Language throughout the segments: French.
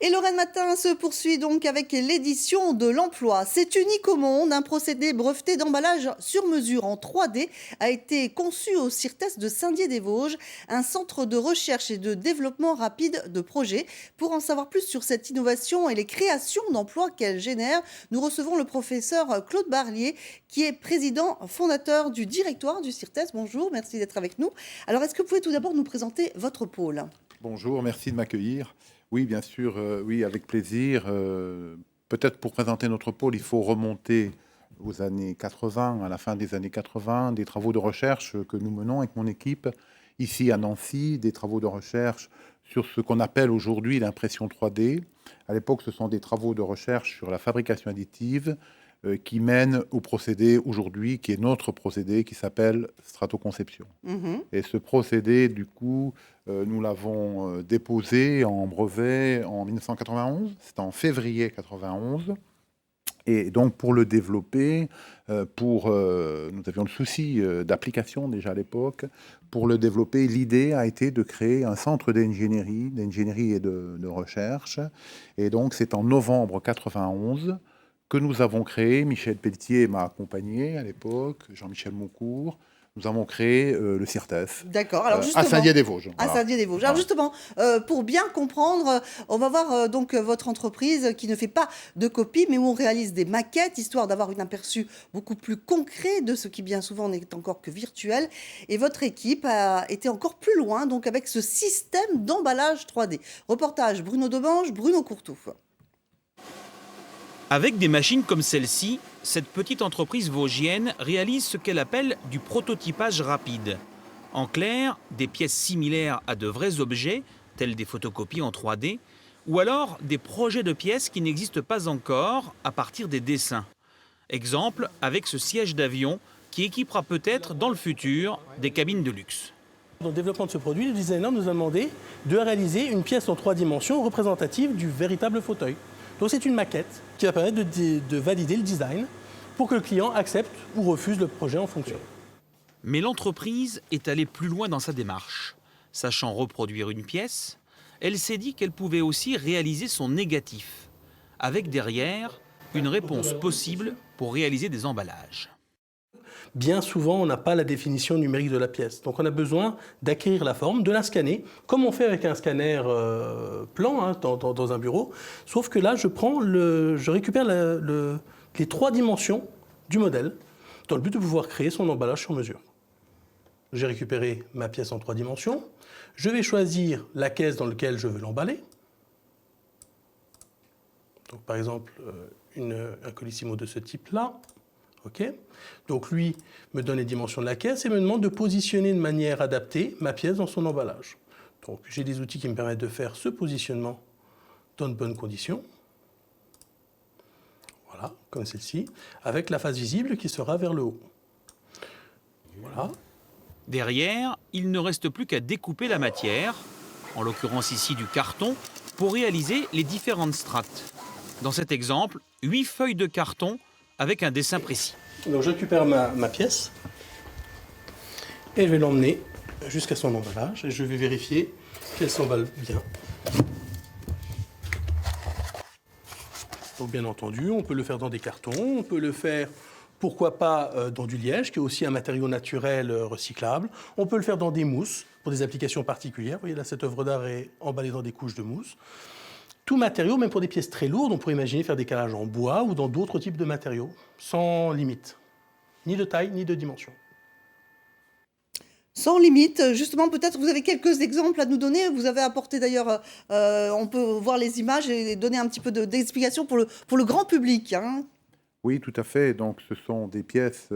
Et Lorraine Matin se poursuit donc avec l'édition de l'emploi. C'est unique au monde, un procédé breveté d'emballage sur mesure en 3D a été conçu au CIRTES de Saint-Dié-des-Vosges, un centre de recherche et de développement rapide de projets. Pour en savoir plus sur cette innovation et les créations d'emplois qu'elle génère, nous recevons le professeur Claude Barlier, qui est président fondateur du directoire du CIRTES. Bonjour, merci d'être avec nous. Alors, est-ce que vous pouvez tout d'abord nous présenter votre pôle ? Bonjour, merci de m'accueillir. Oui, bien sûr, oui, avec plaisir. Peut-être pour présenter notre pôle, il faut remonter aux années 80, à la fin des années 80, des travaux de recherche que nous menons avec mon équipe ici à Nancy, des travaux de recherche sur ce qu'on appelle aujourd'hui l'impression 3D. À l'époque, ce sont des travaux de recherche sur la fabrication additive qui mène au procédé aujourd'hui, qui est notre procédé, qui s'appelle stratoconception. Et ce procédé, du coup, nous l'avons déposé en brevet en 1991, c'était en février 91. Et donc, pour le développer, nous avions le souci d'application déjà à l'époque. Pour le développer, l'idée a été de créer un centre d'ingénierie et de recherche. Et donc, c'est en novembre 91 que nous avons créé. Michel Pelletier m'a accompagné à l'époque, Jean-Michel Moucourt. Nous avons créé le CIRTES. D'accord. Alors justement, à Saint-Dié-des-Vosges. À Saint-Dié-des-Vosges. Alors justement, pour bien comprendre, on va voir donc votre entreprise qui ne fait pas de copies, mais où on réalise des maquettes, histoire d'avoir une aperçu beaucoup plus concret de ce qui bien souvent n'est encore que virtuel. Et votre équipe a été encore plus loin, donc avec ce système d'emballage 3D. Reportage Bruno Dobange, Bruno Courtouf. Avec des machines comme celle-ci, cette petite entreprise vosgienne réalise ce qu'elle appelle du prototypage rapide. En clair, des pièces similaires à de vrais objets, tels des photocopies en 3D, ou alors des projets de pièces qui n'existent pas encore à partir des dessins. Exemple avec ce siège d'avion qui équipera peut-être dans le futur des cabines de luxe. Dans le développement de ce produit, le designer nous a demandé de réaliser une pièce en 3 dimensions représentative du véritable fauteuil. Donc c'est une maquette qui va permettre de valider le design pour que le client accepte ou refuse le projet en fonction. Mais l'entreprise est allée plus loin dans sa démarche. Sachant reproduire une pièce, elle s'est dit qu'elle pouvait aussi réaliser son négatif, avec derrière une réponse possible pour réaliser des emballages. Bien souvent, on n'a pas la définition numérique de la pièce. Donc on a besoin d'acquérir la forme, de la scanner, comme on fait avec un scanner plan dans un bureau. Sauf que là, je récupère les 3 dimensions du modèle dans le but de pouvoir créer son emballage sur mesure. J'ai récupéré ma pièce en 3 dimensions. Je vais choisir la caisse dans laquelle je veux l'emballer. Donc par exemple, un Colissimo de ce type-là. Okay. Donc lui me donne les dimensions de la caisse et me demande de positionner de manière adaptée ma pièce dans son emballage. Donc j'ai des outils qui me permettent de faire ce positionnement dans de bonnes conditions. Voilà, comme celle-ci, avec la face visible qui sera vers le haut. Voilà. Derrière, il ne reste plus qu'à découper la matière, en l'occurrence ici du carton, pour réaliser les différentes strates. Dans cet exemple, 8 feuilles de carton avec un dessin précis. Donc je récupère ma pièce et je vais l'emmener jusqu'à son emballage et je vais vérifier qu'elle s'emballe bien. Donc bien entendu, on peut le faire dans des cartons, on peut le faire pourquoi pas dans du liège qui est aussi un matériau naturel recyclable. On peut le faire dans des mousses pour des applications particulières. Vous voyez là, cette œuvre d'art est emballée dans des couches de mousse. Tout matériau, même pour des pièces très lourdes, on pourrait imaginer faire des calages en bois ou dans d'autres types de matériaux, sans limite, ni de taille, ni de dimension. Sans limite, justement, peut-être vous avez quelques exemples à nous donner. Vous avez apporté d'ailleurs, on peut voir les images et donner un petit peu d'explication pour le grand public. Hein. Oui, tout à fait. Donc, ce sont des pièces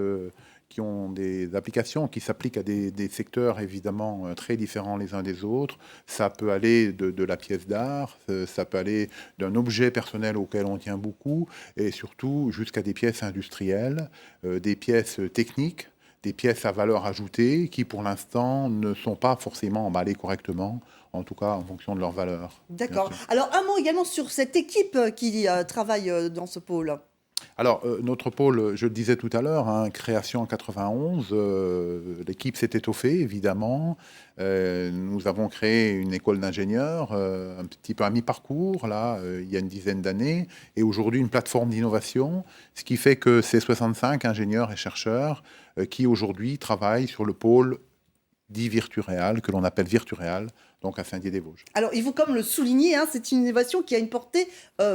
qui ont des applications qui s'appliquent à des secteurs évidemment très différents les uns des autres. Ça peut aller de la pièce d'art, ça peut aller d'un objet personnel auquel on tient beaucoup, et surtout jusqu'à des pièces industrielles, des pièces techniques, des pièces à valeur ajoutée qui pour l'instant ne sont pas forcément emballées correctement, en tout cas en fonction de leur valeur. D'accord. Alors un mot également sur cette équipe qui travaille dans ce pôle. Alors, notre pôle, je le disais tout à l'heure, hein, création en 91, l'équipe s'est étoffée, évidemment. Nous avons créé une école d'ingénieurs, un petit peu à mi-parcours, là, il y a une dizaine d'années, et aujourd'hui une plateforme d'innovation, ce qui fait que c'est 65 ingénieurs et chercheurs qui aujourd'hui travaillent sur le pôle dit Virturéal, que l'on appelle Virturéal, donc à Saint-Dié-des-Vosges. Alors, il faut comme le souligner, hein, c'est une innovation qui a une portée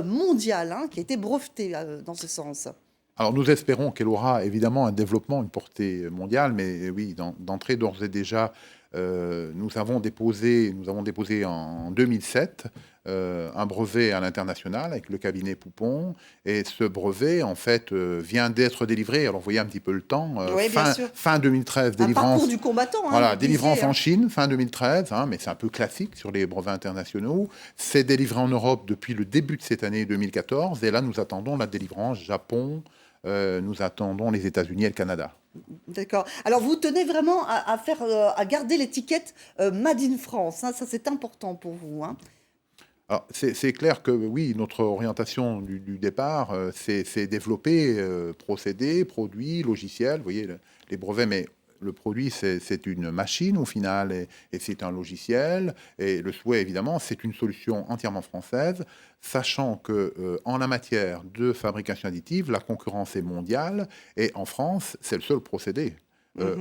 mondiale, hein, qui a été brevetée dans ce sens. Alors nous espérons qu'elle aura évidemment un développement, une portée mondiale, mais oui, d'entrée d'ores et déjà, nous avons déposé en 2007 un brevet à l'international avec le cabinet Poupon, et ce brevet en fait vient d'être délivré. Alors vous voyez un petit peu le temps, Oui, bien sûr. fin 2013, Un délivrance. parcours du combattant. Hein, Voilà, vous délivrance disiez, en hein. Chine, fin 2013, hein, mais c'est un peu classique sur les brevets internationaux. C'est délivré en Europe depuis le début de cette année 2014, et là nous attendons la délivrance Japon, nous attendons les États-Unis et le Canada. D'accord. Alors, vous tenez vraiment à garder l'étiquette Made in France. Hein, ça, c'est important pour vous. Hein. Alors, c'est clair que oui, notre orientation du départ, c'est développer procédés, produits, logiciels. Vous voyez, les brevets, mais le produit, c'est une machine au final, et c'est un logiciel. Et le souhait, évidemment, c'est une solution entièrement française, sachant que en la matière de fabrication additive, la concurrence est mondiale, et en France, c'est le seul procédé.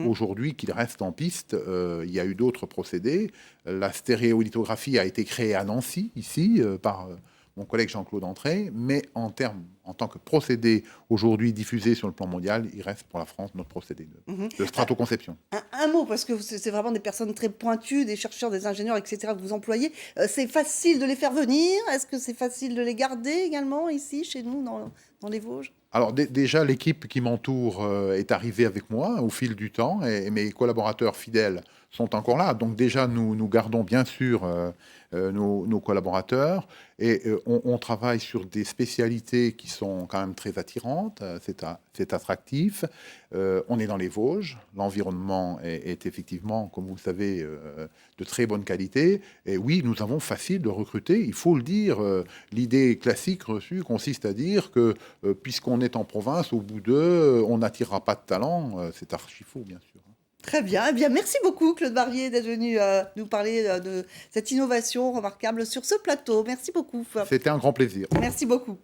Aujourd'hui, qu'il reste en piste, il y a eu d'autres procédés. La stéréolithographie a été créée à Nancy, ici, par mon collègue Jean-Claude André, mais en tant que procédé aujourd'hui diffusé sur le plan mondial, il reste pour la France notre procédé de stratoconception. Un mot, parce que c'est vraiment des personnes très pointues, des chercheurs, des ingénieurs, etc. que vous employez. C'est facile de les faire venir? Est-ce que c'est facile de les garder également ici, chez nous, dans les Vosges? Alors déjà, l'équipe qui m'entoure est arrivée avec moi au fil du temps, et mes collaborateurs fidèles sont encore là. Donc déjà, nous gardons bien sûr nos collaborateurs, et on travaille sur des spécialités qui sont quand même très attirantes. C'est attractif. On est dans les Vosges. L'environnement est effectivement, comme vous le savez, de très bonne qualité. Et oui, nous avons facile de recruter, il faut le dire. L'idée classique reçue consiste à dire que puisqu'on est en province, au bout d'eux, on n'attirera pas de talent. C'est archi faux, bien sûr. Très bien. Eh bien, merci beaucoup, Claude Barrier, d'être venu nous parler de cette innovation remarquable sur ce plateau. Merci beaucoup. C'était un grand plaisir. Merci beaucoup.